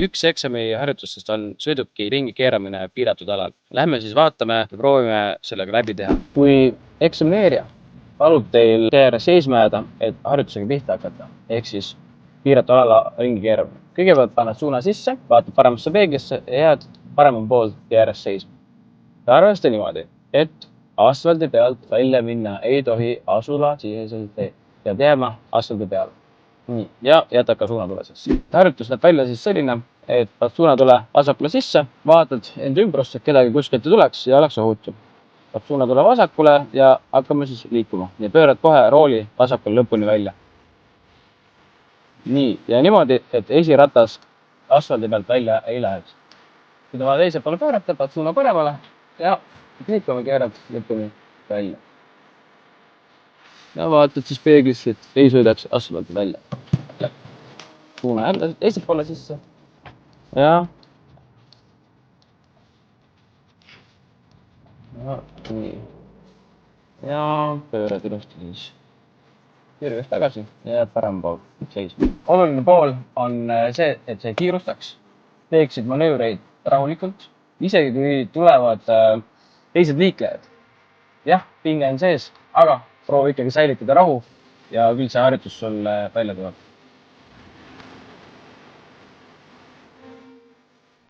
Üks eksami harjutustest on sõiduki ringi keeramine piiratud alal. Lähme siis vaatame ja proovime sellega läbi teha. Kui eksamineerija palub teil seejärel seisma jääda, et harjutusega pihta hakata, ehk siis piiratud alal ringi keeramine. Kõigepealt paned suuna sisse, vaatad paremasse peeglisse ja jääd paremal pool tee ääres seisma. Ja arvesta niimoodi, et asfaldi pealt välja minna ei tohi asulasiseselt teed. Pead jääma asfaldi peale. Nii, ja jätad ka suunatule sisse. Harjutus näeb välja siis selline, et paned suunatule vasakule sisse, vaatad enda ümbrusse, et kedagi kuskilt ei tuleks ja oleks ohutu. Paned suunatule vasakule ja hakkame siis liikuma. Nii pöörad kohe rooli vasakule lõpuni välja. Nii, ja niimoodi, et esiratas asfaldi pealt välja ei läheks. Kui ta teise poole pöörata, paned suuna paremale ja liikuma keerad lõpuni välja. Ja vaatad siis peeglisse, et ei sõidaks asfalti välja. Suuna jälle teise poole sisse. Ja nii. Ja pöörad ilusti siis kirvest tagasi ja jääd parem pool seisma. Oluline pool on see, et sa ei kiirustaks. Teeksid manöövreid rahulikult. Isegi kui tulevad teised liiklejad. Jah, pinge on sees, aga proovi ikkagi säilitada rahu ja küll see harjutus sul välja tuleb.